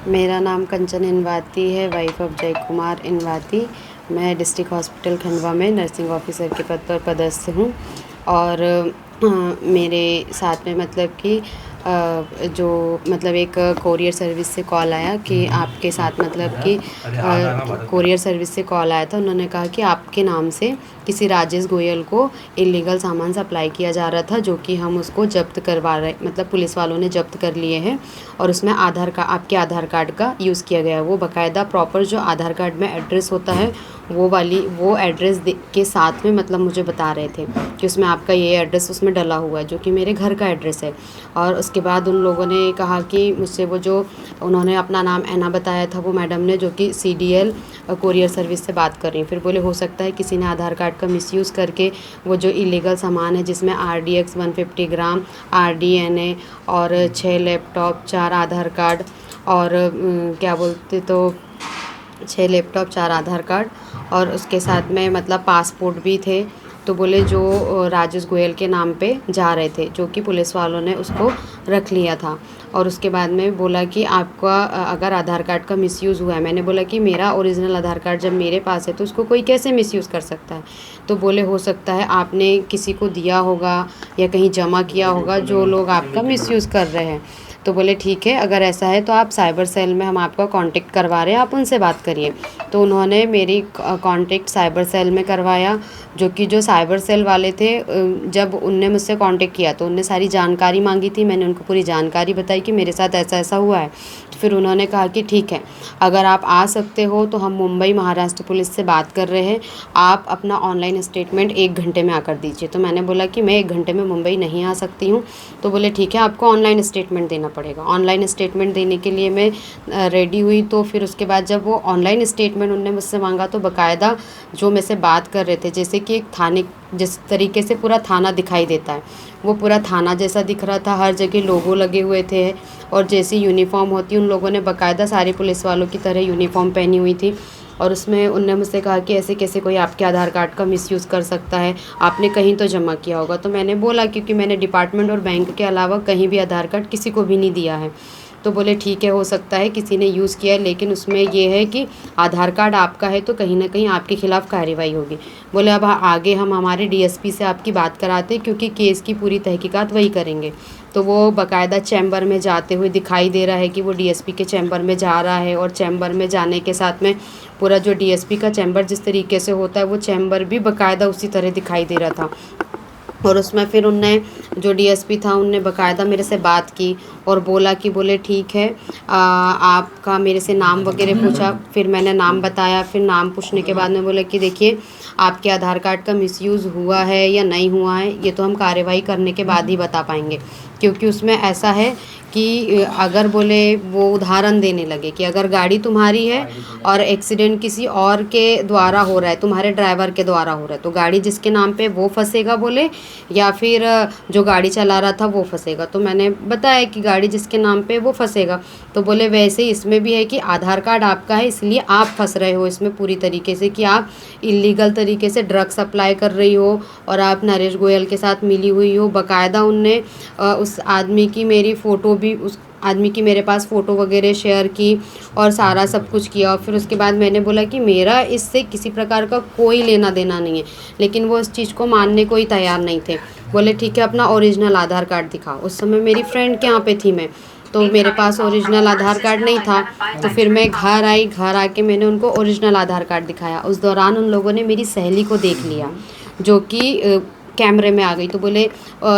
मेरा नाम कंचन इनवाती है, वाइफ ऑफ जय कुमार इनवाती। मैं डिस्ट्रिक्ट हॉस्पिटल खंडवा में नर्सिंग ऑफिसर के पद पर पदस्थ हूँ। और मेरे साथ में मतलब कि जो मतलब एक कोरियर सर्विस से कॉल आया कि आपके साथ मतलब कि कोरियर सर्विस से कॉल आया था। उन्होंने कहा कि आपके नाम से किसी राजेश गोयल को इलीगल सामान सप्लाई किया जा रहा था, जो कि हम उसको जब्त करवा रहे, मतलब पुलिस वालों ने जब्त कर लिए हैं। और उसमें आपके आधार कार्ड का यूज़ किया गया है। वो बाकायदा प्रॉपर जो आधार कार्ड में एड्रेस होता है वो एड्रेस के साथ में मतलब मुझे बता रहे थे कि उसमें आपका ये एड्रेस उसमें डला हुआ है, जो कि मेरे घर का एड्रेस है। और उसके बाद उन लोगों ने कहा कि मुझसे वो जो उन्होंने अपना नाम ऐना बताया था, वो मैडम ने, जो कि CDL कोरियर सर्विस से बात कर रही हैं। फिर बोले हो सकता है किसी ने आधार कार्ड का मिसयूज़ करके वो जो इलीगल सामान है, जिसमें RDX 150 ग्राम, RDNA और 6 लैपटॉप, 4 आधार कार्ड और क्या बोलते तो 6 लैपटॉप, 4 आधार कार्ड और उसके साथ में मतलब पासपोर्ट भी थे। तो बोले जो राजेश गोयल के नाम पे जा रहे थे, जो कि पुलिस वालों ने उसको रख लिया था। और उसके बाद में बोला कि आपका अगर आधार कार्ड का मिसयूज़ हुआ है। मैंने बोला कि मेरा ओरिजिनल आधार कार्ड जब मेरे पास है तो उसको कोई कैसे मिसयूज़ कर सकता है। तो बोले हो सकता है आपने किसी को दिया होगा या कहीं जमा किया होगा, जो लोग आपका मिसयूज़ कर रहे हैं। तो बोले ठीक है, अगर ऐसा है तो आप साइबर सेल में हम आपका कांटेक्ट करवा रहे हैं, आप उनसे बात करिए। तो उन्होंने मेरी कांटेक्ट साइबर सेल में करवाया, जो साइबर सेल वाले थे, जब उनने मुझसे कांटेक्ट किया तो उनने सारी जानकारी मांगी थी। मैंने उनको पूरी जानकारी बताई कि मेरे साथ ऐसा ऐसा हुआ है। तो फिर उन्होंने कहा कि ठीक है, अगर आप आ सकते हो तो हम मुंबई महाराष्ट्र पुलिस से बात कर रहे हैं, आप अपना ऑनलाइन स्टेटमेंट 1 घंटे में आकर दीजिए। तो मैंने बोला कि मैं 1 घंटे में मुंबई नहीं आ सकती हूँ। तो बोले ठीक है, आपको ऑनलाइन स्टेटमेंट देना पड़ेगा। ऑनलाइन स्टेटमेंट देने के लिए मैं रेडी हुई। तो फिर उसके बाद जब वो ऑनलाइन स्टेटमेंट उनने मुझसे मांगा, तो बाकायदा जो मेरे से बात कर रहे थे, जैसे कि एक थाने, जिस तरीके से पूरा थाना दिखाई देता है, वो पूरा थाना जैसा दिख रहा था। हर जगह लोगो लगे हुए थे और जैसी यूनिफॉर्म होती, उन लोगों ने बाकायदा सारे पुलिस वालों की तरह यूनिफॉर्म पहनी हुई थी। और उसमें उनने मुझसे कहा कि ऐसे कैसे कोई आपके आधार कार्ड का मिसयूज़ कर सकता है, आपने कहीं तो जमा किया होगा। तो मैंने बोला क्योंकि मैंने डिपार्टमेंट और बैंक के अलावा कहीं भी आधार कार्ड किसी को भी नहीं दिया है। तो बोले ठीक है, हो सकता है किसी ने यूज़ किया है, लेकिन उसमें ये है कि आधार कार्ड आपका है तो कहीं ना कहीं आपके खिलाफ़ कार्रवाई होगी। बोले अब आगे हम हमारे DSP से आपकी बात कराते हैं, क्योंकि केस की पूरी तहकीकात वही करेंगे। तो वो बाकायदा चैम्बर में जाते हुए दिखाई दे रहा है कि वो DSP के चैम्बर में जा रहा है। और चैम्बर में जाने के साथ में पूरा जो DSP का चैम्बर जिस तरीके से होता है, वो चैम्बर भी बाकायदा उसी तरह दिखाई दे रहा था। और उसमें फिर उनने, जो DSP था, उनने बाकायदा मेरे से बात की और बोला कि बोले ठीक है, आपका मेरे से नाम वगैरह पूछा। फिर मैंने नाम बताया। फिर नाम पूछने के बाद में बोले कि देखिए, आपके आधार कार्ड का मिसयूज़ हुआ है या नहीं हुआ है, ये तो हम कार्रवाई करने के बाद ही बता पाएंगे। क्योंकि उसमें ऐसा है कि अगर बोले वो उदाहरण देने लगे कि अगर गाड़ी तुम्हारी है और एक्सीडेंट किसी और के द्वारा हो रहा है, तुम्हारे ड्राइवर के द्वारा हो रहा है, तो गाड़ी जिसके नाम पे वो फंसेगा बोले, या फिर जो गाड़ी चला रहा था वो फंसेगा। तो मैंने बताया कि गाड़ी जिसके नाम पे वो फंसेगा। तो बोले वैसे ही इसमें भी है कि आधार कार्ड आपका है, इसलिए आप फंस रहे हो इसमें पूरी तरीके से, कि आप इलीगल तरीके से ड्रग सप्लाई कर रही हो और आप नरेश गोयल के साथ मिली हुई हो। बाकायदा उनने उस आदमी की मेरी फ़ोटो भी, उस आदमी की मेरे पास फ़ोटो वगैरह शेयर की और सारा सब कुछ किया। और फिर उसके बाद मैंने बोला कि मेरा इससे किसी प्रकार का कोई लेना देना नहीं है, लेकिन वो इस चीज़ को मानने को ही तैयार नहीं थे। बोले ठीक है, अपना ओरिजिनल आधार कार्ड दिखाओ। उस समय मेरी फ्रेंड के यहाँ पे थी मैं, तो मेरे पास ओरिजिनल आधार कार्ड नहीं था। तो फिर मैं घर आई, घर आके मैंने उनको ओरिजिनल आधार कार्ड दिखाया। उस दौरान उन लोगों ने मेरी सहेली को देख लिया, जो कि कैमरे में आ गई। तो बोले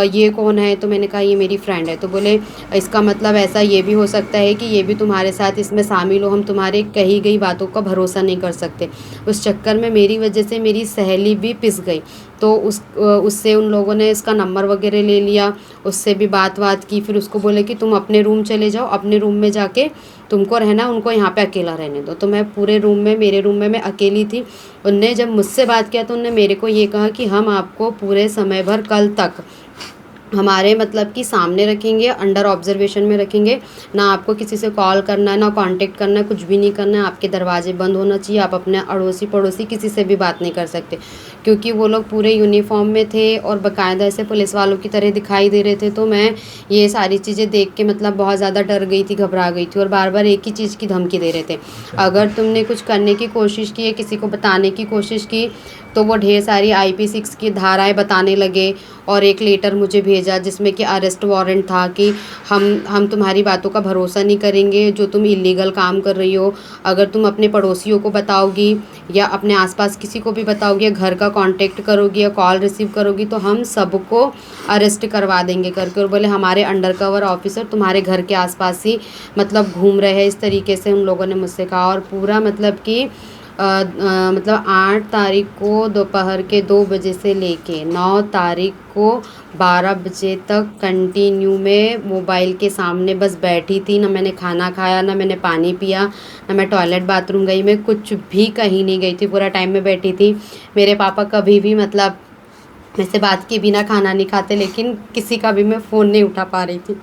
ये कौन है? तो मैंने कहा ये मेरी फ्रेंड है। तो बोले इसका मतलब ऐसा ये भी हो सकता है कि ये भी तुम्हारे साथ इसमें शामिल हो, हम तुम्हारे कही गई बातों का भरोसा नहीं कर सकते। उस चक्कर में मेरी वजह से मेरी सहेली भी पिस गई। तो उससे उन लोगों ने इसका नंबर वगैरह ले लिया, उससे भी बात की। फिर उसको बोले कि तुम अपने रूम चले जाओ, अपने रूम में जाके तुमको रहना, उनको यहाँ पे अकेला रहने दो। तो मैं पूरे रूम में, मेरे रूम में मैं अकेली थी। उनने जब मुझसे बात किया तो उनने मेरे को ये कहा कि हम आपको पूरे समय भर कल तक हमारे मतलब कि सामने रखेंगे, अंडर ऑब्जर्वेशन में रखेंगे। ना आपको किसी से कॉल करना है, ना कांटेक्ट करना है, कुछ भी नहीं करना है। आपके दरवाजे बंद होना चाहिए, आप अपने अड़ोसी पड़ोसी किसी से भी बात नहीं कर सकते। क्योंकि वो लोग पूरे यूनिफॉर्म में थे और बाकायदा ऐसे पुलिस वालों की तरह दिखाई दे रहे थे। तो मैं ये सारी चीज़ें देख के मतलब बहुत ज़्यादा डर गई थी, घबरा गई थी और बार बार एक ही चीज़ की धमकी दे रहे थे, अगर तुमने कुछ करने की कोशिश की है, किसी को बताने की कोशिश की, तो वो ढेर सारी IP6 की धाराएं बताने लगे। और एक लेटर मुझे भेजा जिसमें कि अरेस्ट वारंट था कि हम तुम्हारी बातों का भरोसा नहीं करेंगे, जो तुम इलीगल काम कर रही हो। अगर तुम अपने पड़ोसियों को बताओगी या अपने आसपास किसी को भी बताओगी या घर का कांटेक्ट करोगी या कॉल रिसीव करोगी, तो हम सबको अरेस्ट करवा देंगे करके। और बोले हमारे अंडर कवर ऑफिसर तुम्हारे घर के आसपास ही मतलब घूम रहे हैं, इस तरीके से उन लोगों ने मुझसे कहा। और पूरा मतलब कि मतलब 8 तारीख को दोपहर के 2 बजे से लेके 9 तारीख को 12 बजे तक कंटिन्यू में मोबाइल के सामने बस बैठी थी। ना मैंने खाना खाया, ना मैंने पानी पिया, ना मैं टॉयलेट बाथरूम गई, मैं कुछ भी कहीं नहीं गई थी, पूरा टाइम में बैठी थी। मेरे पापा कभी भी मतलब मेरे से बात किए बिना खाना नहीं खाते, लेकिन किसी का भी मैं फ़ोन नहीं उठा पा रही थी।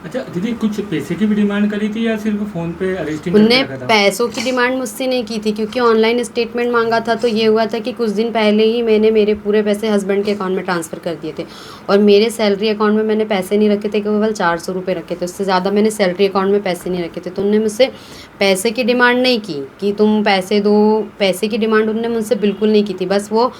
अच्छा दीदी, कुछ पैसे की भी डिमांड करी थी या सिर्फ फ़ोन पे अरेस्टिंग उनने करके रखा था? पैसों की डिमांड मुझसे नहीं की थी, क्योंकि ऑनलाइन स्टेटमेंट मांगा था। तो ये हुआ था कि कुछ दिन पहले ही मैंने मेरे पूरे पैसे हस्बैंड के अकाउंट में ट्रांसफ़र कर दिए थे और मेरे सैलरी अकाउंट में मैंने पैसे नहीं रखे थे, केवल 400 रुपये रखे थे, उससे ज़्यादा मैंने सैलरी अकाउंट में पैसे नहीं रखे थे। तो उन्होंने मुझसे पैसे की डिमांड नहीं की कि तुम पैसे दो, पैसे की डिमांड उन्होंने मुझसे बिल्कुल नहीं की थी। बस वो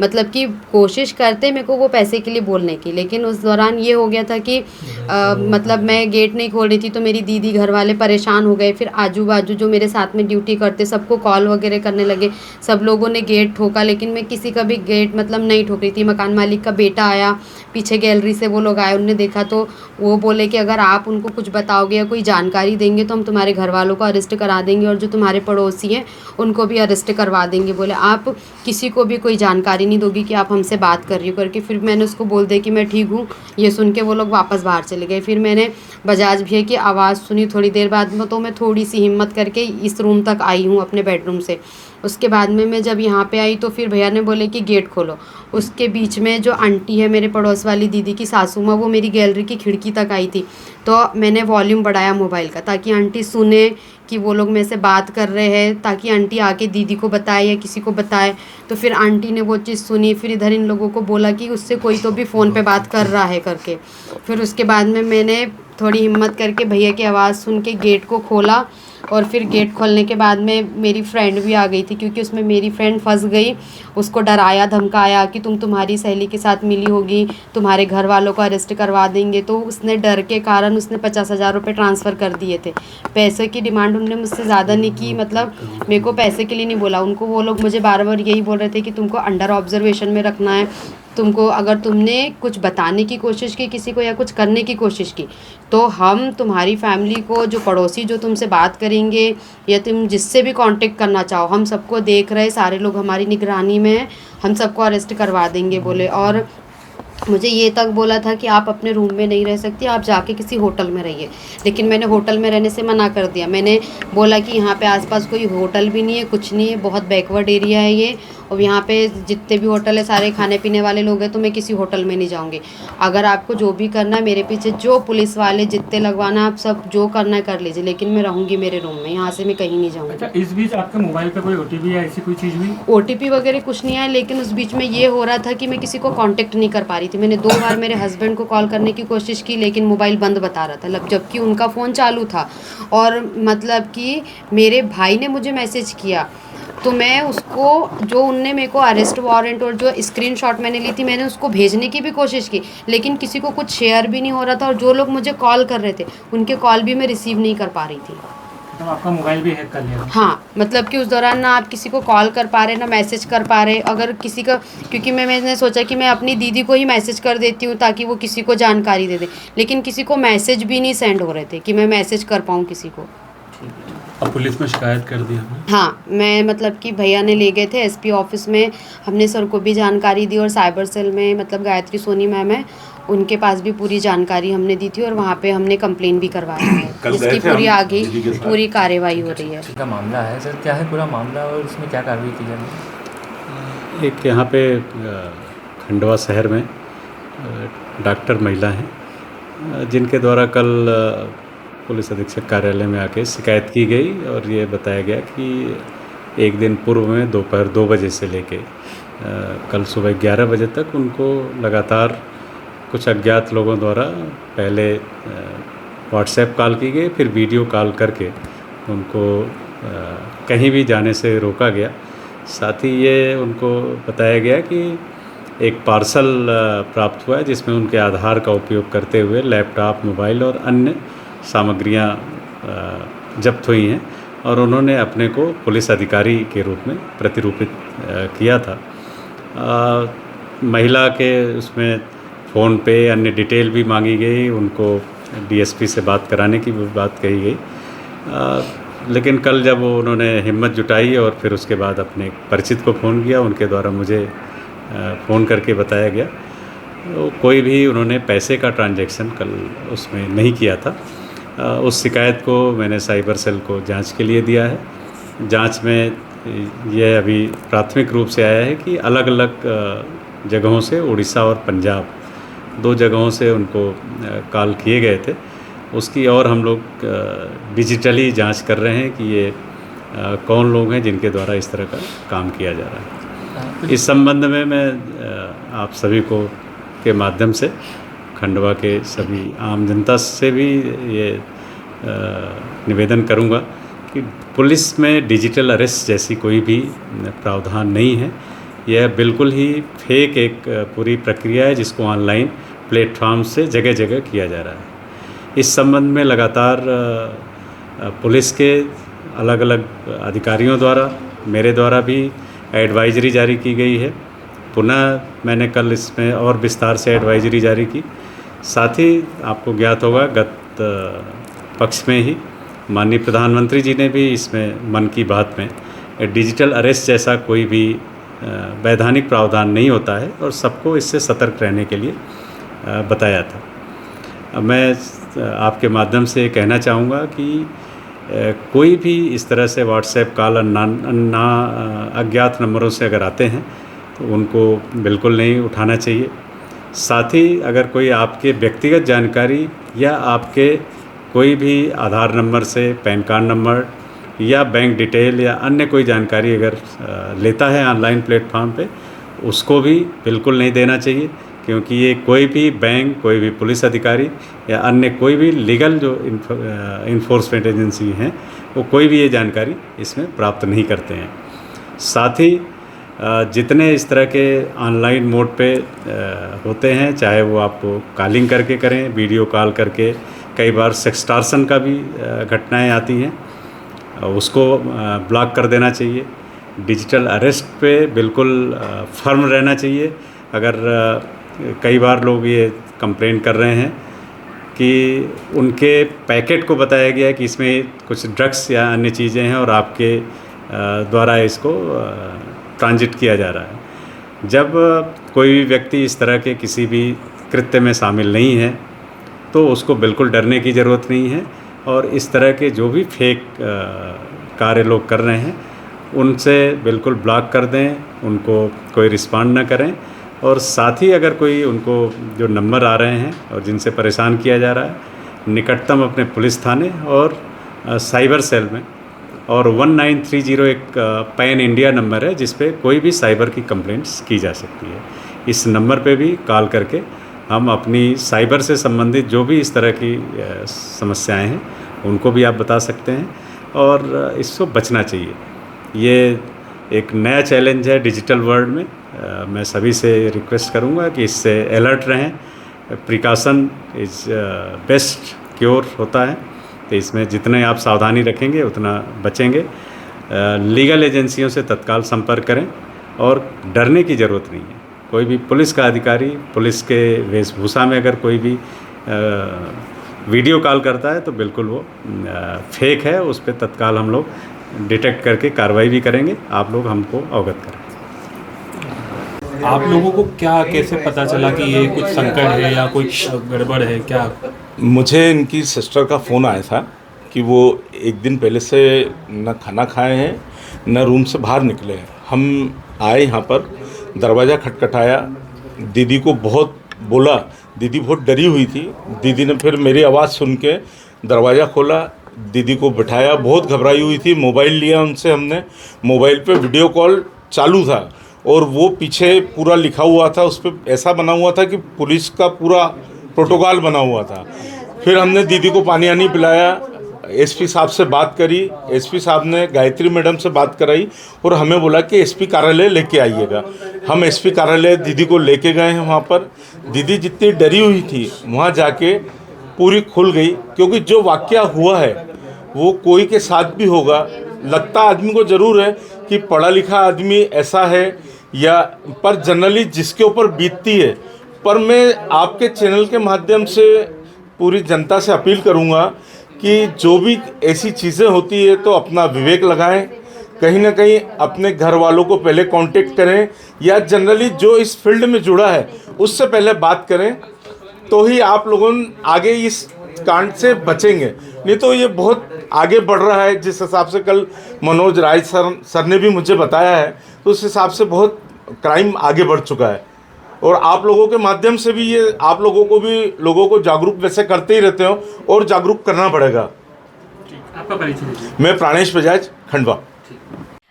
मतलब कि कोशिश करते मेरे को वो पैसे के लिए बोलने की, लेकिन उस दौरान ये हो गया था कि मतलब मैं गेट नहीं खोल रही थी, तो मेरी दीदी घर वाले परेशान हो गए। फिर आजू बाजू जो मेरे साथ में ड्यूटी करते सबको कॉल वगैरह करने लगे, सब लोगों ने गेट ठोका, लेकिन मैं किसी का भी गेट मतलब नहीं ठोक रही थी। मकान मालिक का बेटा आया, पीछे गैलरी से वो लोग आए, उनने देखा तो वो बोले कि अगर आप उनको कुछ बताओगे या कोई जानकारी देंगे तो हम तुम्हारे घर वालों को अरेस्ट करा देंगे और जो तुम्हारे पड़ोसी हैं उनको भी अरेस्ट करवा देंगे। बोले आप किसी को भी कोई जानकारी नहीं दोगी कि आप हमसे बात कर रही हो करके। फिर मैंने उसको बोल दिया कि मैं ठीक हूँ। ये सुन के वो लोग वापस बाहर चले गए। फिर मैंने बजाज भैया की आवाज़ सुनी थोड़ी देर बाद में, तो मैं थोड़ी सी हिम्मत करके इस रूम तक आई हूँ अपने बेडरूम से। उसके बाद में मैं जब यहाँ पे आई तो फिर भैया ने बोले कि गेट खोलो। उसके बीच में जो आंटी है मेरे पड़ोस वाली दीदी की सासू माँ, वो मेरी गैलरी की खिड़की तक आई थी। तो मैंने वॉल्यूम बढ़ाया मोबाइल का ताकि आंटी सुने कि वो लोग मेरे से बात कर रहे हैं, ताकि आंटी आके दीदी को बताए या किसी को बताए। तो फिर आंटी ने वो चीज़ सुनी, फिर इधर इन लोगों को बोला कि उससे कोई तो भी फ़ोन पे बात कर रहा है करके। फिर उसके बाद में मैंने थोड़ी हिम्मत करके भैया की आवाज़ सुन के गेट को खोला। और फिर गेट खोलने के बाद में मेरी फ्रेंड भी आ गई थी, क्योंकि उसमें मेरी फ्रेंड फंस गई। उसको डराया धमकाया कि तुम तुम्हारी सहेली के साथ मिली होगी, तुम्हारे घर वालों को अरेस्ट करवा देंगे। तो उसने डर के कारण उसने 50,000 रुपये ट्रांसफ़र कर दिए थे। पैसे की डिमांड उन्होंने मुझसे ज़्यादा नहीं की, मतलब मेरे को पैसे के लिए नहीं बोला। उनको वो लोग मुझे बार बार यही बोल रहे थे कि तुमको अंडर ऑब्जर्वेशन में रखना है, तुमको अगर तुमने कुछ बताने की कोशिश की किसी को या कुछ करने की कोशिश की, तो हम तुम्हारी फैमिली को, जो पड़ोसी जो तुमसे बात करेंगे या तुम जिससे भी कांटेक्ट करना चाहो, हम सबको देख रहे, सारे लोग हमारी निगरानी में हैं, हम सबको अरेस्ट करवा देंगे बोले। और मुझे ये तक बोला था कि आप अपने रूम में नहीं रह सकती, आप जाके किसी होटल में रहिए। लेकिन मैंने होटल में रहने से मना कर दिया। मैंने बोला कि यहाँ पे आसपास कोई होटल भी नहीं है, कुछ नहीं है, बहुत बैकवर्ड एरिया है ये, और यहाँ पे जितने भी होटल है सारे खाने पीने वाले लोग हैं, तो मैं किसी होटल में नहीं जाऊँगी। अगर आपको जो भी करना है, मेरे पीछे जो पुलिस वाले जितने लगवाना आप सब जो करना है कर लीजिए, लेकिन मैं रहूँगी मेरे रूम में, यहाँ से मैं कहीं नहीं जाऊँगी। अच्छा, इस बीच आपके मोबाइल पे कोई OTP या ऐसी कोई चीज़ हुई? OTP वगैरह कुछ नहीं आया, लेकिन उस बीच में ये हो रहा था कि मैं किसी को कांटेक्ट नहीं कर पा रही थी। मैंने 2 बार मेरे हस्बैंड को कॉल करने की कोशिश की, लेकिन मोबाइल बंद बता रहा था, जबकि उनका फ़ोन चालू था। और मतलब कि मेरे भाई ने मुझे मैसेज किया, तो मैं उसको, जो उनने मेरे को अरेस्ट वारंट और जो स्क्रीनशॉट मैंने ली थी, मैंने उसको भेजने की भी कोशिश की, लेकिन किसी को कुछ शेयर भी नहीं हो रहा था। और जो लोग मुझे कॉल कर रहे थे उनके कॉल भी मैं रिसीव नहीं कर पा रही थी। तो आपका मोबाइल भी हैक कर लिया? हाँ, मतलब कि उस दौरान ना आप किसी को कॉल कर पा रहे, ना मैसेज कर पा रहे। अगर किसी का, क्योंकि मैंने सोचा कि मैं अपनी दीदी को ही मैसेज कर देती हूँ ताकि वो किसी को जानकारी दे दे, लेकिन किसी को मैसेज भी नहीं सेंड हो रहे थे कि मैं मैसेज कर पाऊँ किसी को। अब पुलिस में शिकायत कर दी हमने? हाँ, मैं मतलब कि भैया ने ले गए थे SP ऑफिस में, हमने सर को भी जानकारी दी, और साइबर सेल में मतलब गायत्री सोनी मैम है, उनके पास भी पूरी जानकारी हमने दी थी, और वहाँ पे हमने कंप्लेन भी करवाया है, जिसकी पूरी आगे पूरी कार्रवाई हो रही है। का मामला है सर, क्या है पूरा मामला और उसमें क्या कार्रवाई की जाएगी? एक यहाँ पे खंडवा शहर में डॉक्टर महिला हैं, जिनके द्वारा कल पुलिस अधीक्षक कार्यालय में आके शिकायत की गई, और ये बताया गया कि एक दिन पूर्व में दोपहर 2 बजे से लेके कल सुबह 11 बजे तक उनको लगातार कुछ अज्ञात लोगों द्वारा पहले व्हाट्सएप कॉल की गई, फिर वीडियो कॉल करके उनको कहीं भी जाने से रोका गया। साथ ही ये उनको बताया गया कि एक पार्सल प्राप्त हुआ है जिसमें उनके आधार का उपयोग करते हुए लैपटॉप, मोबाइल और अन्य सामग्रियां जब्त हुई हैं और उन्होंने अपने को पुलिस अधिकारी के रूप में प्रतिरूपित किया था। महिला के उसमें फ़ोन पे अन्य डिटेल भी मांगी गई, उनको डीएसपी से बात कराने की भी बात कही गई। लेकिन कल जब उन्होंने हिम्मत जुटाई और फिर उसके बाद अपने परिचित को फ़ोन किया, उनके द्वारा मुझे फ़ोन करके बताया गया तो कोई भी उन्होंने पैसे का ट्रांजैक्शन कल उसमें नहीं किया था। उस शिकायत को मैंने साइबर सेल को जांच के लिए दिया है। जांच में यह अभी प्राथमिक रूप से आया है कि अलग अलग जगहों से, उड़ीसा और पंजाब, 2 जगहों से उनको कॉल किए गए थे। उसकी और हम लोग डिजिटली जांच कर रहे हैं कि ये कौन लोग हैं जिनके द्वारा इस तरह का काम किया जा रहा है। इस संबंध में मैं आप सभी को के माध्यम से खंडवा के सभी आम जनता से भी ये निवेदन करूंगा कि पुलिस में डिजिटल अरेस्ट जैसी कोई भी प्रावधान नहीं है। यह बिल्कुल ही फेक एक पूरी प्रक्रिया है जिसको ऑनलाइन प्लेटफॉर्म से जगह जगह किया जा रहा है। इस संबंध में लगातार पुलिस के अलग अलग अधिकारियों द्वारा, मेरे द्वारा भी एडवाइजरी जारी की गई है। पुनः मैंने कल इसमें और विस्तार से एडवाइजरी जारी की। साथ ही आपको ज्ञात होगा गत पक्ष में ही माननीय प्रधानमंत्री जी ने भी इसमें मन की बात में डिजिटल अरेस्ट जैसा कोई भी वैधानिक प्रावधान नहीं होता है और सबको इससे सतर्क रहने के लिए बताया था। मैं आपके माध्यम से कहना चाहूँगा कि कोई भी इस तरह से व्हाट्सएप कॉल अज्ञात नंबरों से अगर आते हैं तो उनको बिल्कुल नहीं उठाना चाहिए। साथ ही अगर कोई आपके व्यक्तिगत जानकारी या आपके कोई भी आधार नंबर से, पैन कार्ड नंबर या बैंक डिटेल या अन्य कोई जानकारी अगर लेता है ऑनलाइन प्लेटफॉर्म पे, उसको भी बिल्कुल नहीं देना चाहिए, क्योंकि ये कोई भी बैंक, कोई भी पुलिस अधिकारी या अन्य कोई भी लीगल जो इन्फोर्समेंट एजेंसी हैं वो कोई भी ये जानकारी इसमें प्राप्त नहीं करते हैं। साथ ही जितने इस तरह के ऑनलाइन मोड पे होते हैं, चाहे वो आपको कॉलिंग करके करें, वीडियो कॉल करके, कई बार सेक्सटॉर्शन का भी घटनाएं आती हैं, उसको ब्लॉक कर देना चाहिए। डिजिटल अरेस्ट पे बिल्कुल फर्म रहना चाहिए। अगर कई बार लोग ये कंप्लेन कर रहे हैं कि उनके पैकेट को बताया गया कि इसमें कुछ ड्रग्स या अन्य चीज़ें हैं और आपके द्वारा इसको ट्रांजिट किया जा रहा है। जब कोई भी व्यक्ति इस तरह के किसी भी कृत्य में शामिल नहीं है तो उसको बिल्कुल डरने की ज़रूरत नहीं है और इस तरह के जो भी फेक कार्य लोग कर रहे हैं उनसे बिल्कुल ब्लॉक कर दें, उनको कोई रिस्पॉन्ड ना करें। और साथ ही अगर कोई उनको जो नंबर आ रहे हैं और जिनसे परेशान किया जा रहा है, निकटतम अपने पुलिस थाने और साइबर सेल में, और 1930 एक पैन इंडिया नंबर है जिस पे कोई भी साइबर की कंप्लेंट्स की जा सकती है। इस नंबर पे भी कॉल करके हम अपनी साइबर से संबंधित जो भी इस तरह की समस्याएं हैं उनको भी आप बता सकते हैं और इसको बचना चाहिए। ये एक नया चैलेंज है डिजिटल वर्ल्ड में। मैं सभी से रिक्वेस्ट करूंगा कि इससे अलर्ट रहें। प्रिकॉशन इज़ बेस्ट क्योर होता है, तो इसमें जितने आप सावधानी रखेंगे उतना बचेंगे। लीगल एजेंसियों से तत्काल संपर्क करें और डरने की ज़रूरत नहीं है। कोई भी पुलिस का अधिकारी पुलिस के वेशभूषा में अगर कोई भी वीडियो कॉल करता है तो बिल्कुल वो फेक है, उस पर तत्काल हम लोग डिटेक्ट करके कार्रवाई भी करेंगे। आप लोग हमको अवगत करें। आप लोगों को क्या कैसे पता चला कि ये कुछ संकट है या कुछ गड़बड़ है? क्या मुझे इनकी सिस्टर का फ़ोन आया था कि वो एक दिन पहले से न खाना खाए हैं न रूम से बाहर निकले हैं। हम आए यहाँ पर, दरवाज़ा खटखटाया, दीदी को बहुत बोला, दीदी बहुत डरी हुई थी। दीदी ने फिर मेरी आवाज़ सुन के दरवाज़ा खोला, दीदी को बिठाया, बहुत घबराई हुई थी। मोबाइल लिया उनसे हमने, मोबाइल पे वीडियो कॉल चालू था और वो पीछे पूरा लिखा हुआ था, उस पर ऐसा बना हुआ था कि पुलिस का पूरा प्रोटोकॉल बना हुआ था। फिर हमने दीदी को पानी आनी पिलाया, एसपी साहब से बात करी, एसपी साहब ने गायत्री मैडम से बात कराई और हमें बोला कि एसपी कार्यालय लेके आइएगा। हम एसपी कार्यालय दीदी को लेके गए हैं। वहाँ पर दीदी जितनी डरी हुई थी वहाँ जाके पूरी खुल गई, क्योंकि जो वाकया हुआ है वो कोई के साथ भी होगा, लगता आदमी को ज़रूर है कि पढ़ा लिखा आदमी ऐसा है या, पर जनरली जिसके ऊपर बीतती है। पर मैं आपके चैनल के माध्यम से पूरी जनता से अपील करूंगा कि जो भी ऐसी चीज़ें होती है तो अपना विवेक लगाएं, कहीं ना कहीं अपने घर वालों को पहले कांटेक्ट करें या जनरली जो इस फील्ड में जुड़ा है उससे पहले बात करें, तो ही आप लोगों आगे इस कांड से बचेंगे। नहीं तो ये बहुत आगे बढ़ रहा है, जिस हिसाब से कल मनोज राय सर ने भी मुझे बताया है, तो उस हिसाब से बहुत क्राइम आगे बढ़ चुका है। और आप लोगों के माध्यम से भी ये आप लोगों को भी लोगों को जागरूक वैसे करते ही रहते हो और जागरूक करना पड़ेगा। आपका परिचय दीजिए। मैं प्राणेश बजाज, खंडवा।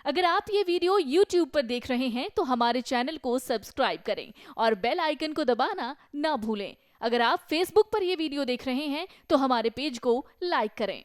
अगर आप ये वीडियो YouTube पर देख रहे हैं तो हमारे चैनल को सब्सक्राइब करें और बेल आइकन को दबाना ना भूलें। अगर आप Facebook पर ये वीडियो देख रहे हैं तो हमारे पेज को लाइक करें।